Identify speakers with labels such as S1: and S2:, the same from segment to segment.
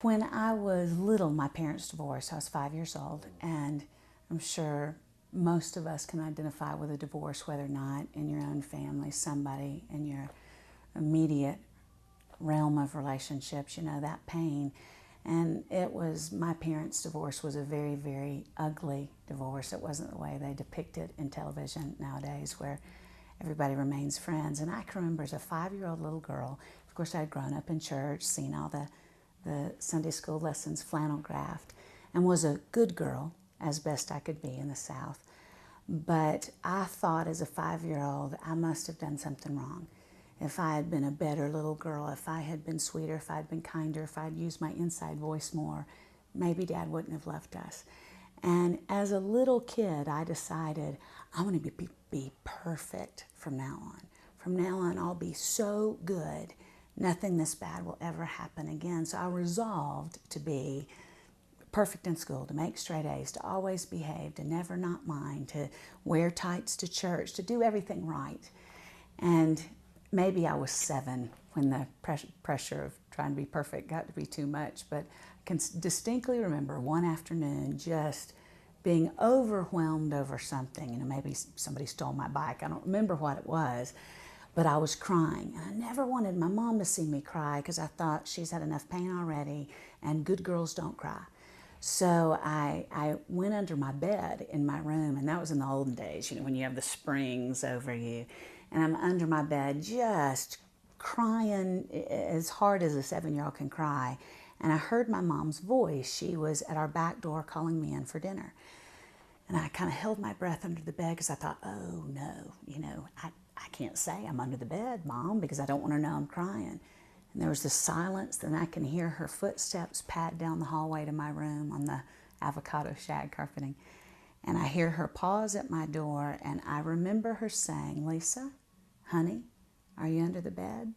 S1: When I was little, my parents divorced. I was 5 years old, and I'm sure most of us can identify with a divorce, whether or not in your own family, somebody in your immediate realm of relationships, you know, that pain. And it was, my parents' divorce was a very, very ugly divorce. It wasn't the way they depict it in television nowadays, where everybody remains friends. And I can remember as a 5-year-old little girl, of course I had grown up in church, seen all the Sunday school lessons flannel graphed, and was a good girl as best I could be in the South. But I thought as a 5-year-old I must have done something wrong. If I had been a better little girl, if I had been sweeter, if I had been kinder, if I'd used my inside voice more, maybe Dad wouldn't have left us. And as a little kid, I decided I'm going to be perfect from now on. From now on, I'll be so good, nothing this bad will ever happen again. So I resolved to be perfect in school, to make straight A's, to always behave, to never not mind, to wear tights to church, to do everything right. And maybe I was 7 when the pressure of trying to be perfect got to be too much, but I can distinctly remember one afternoon just being overwhelmed over something. You know, maybe somebody stole my bike. I don't remember what it was, but I was crying. And I never wanted my mom to see me cry because I thought she's had enough pain already, and good girls don't cry. So I went under my bed in my room, and that was in the olden days, you know, when you have the springs over you. And I'm under my bed just crying as hard as a 7-year-old can cry. And I heard my mom's voice. She was at our back door calling me in for dinner. And I kind of held my breath under the bed because I thought, oh no, you know, I can't say I'm under the bed, Mom, because I don't want her to know I'm crying. And there was this silence, then I can hear her footsteps pad down the hallway to my room on the avocado shag carpeting. And I hear her pause at my door, and I remember her saying, Lisa, honey, are you under the bed?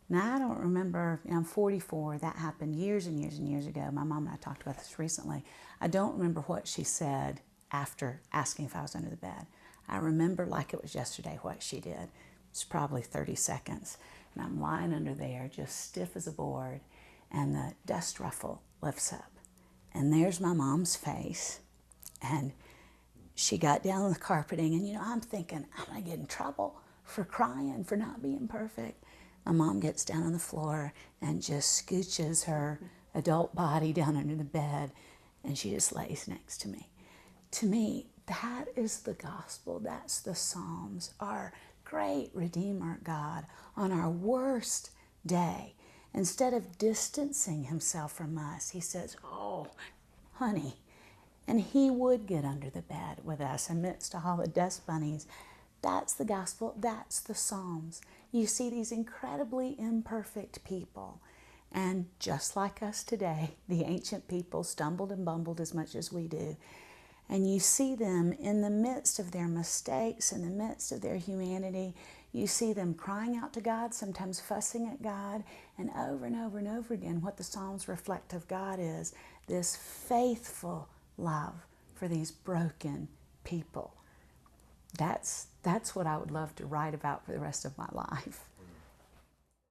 S1: Now, I don't remember, you know, I'm 44, that happened years and years and years ago. My mom and I talked about this recently. I don't remember what she said after asking if I was under the bed. I remember like it was yesterday what she did. It's probably 30 seconds. And I'm lying under there just stiff as a board, and the dust ruffle lifts up. And there's my mom's face. And she got down on the carpeting, and, you know, I'm thinking, I'm going to get in trouble for crying, for not being perfect. My mom gets down on the floor and just scooches her adult body down under the bed, and she just lays next to me. To me, that is the gospel. That's the Psalms. Our great Redeemer God, on our worst day, instead of distancing himself from us, he says, oh, honey. And he would get under the bed with us amidst all the dust bunnies. That's the gospel. That's the Psalms. You see these incredibly imperfect people. And just like us today, the ancient people stumbled and bumbled as much as we do. And you see them in the midst of their mistakes, in the midst of their humanity. You see them crying out to God, sometimes fussing at God. And over and over again, what the Psalms reflect of God is this faithful love for these broken people. That's what I would love to write about for the rest of my life.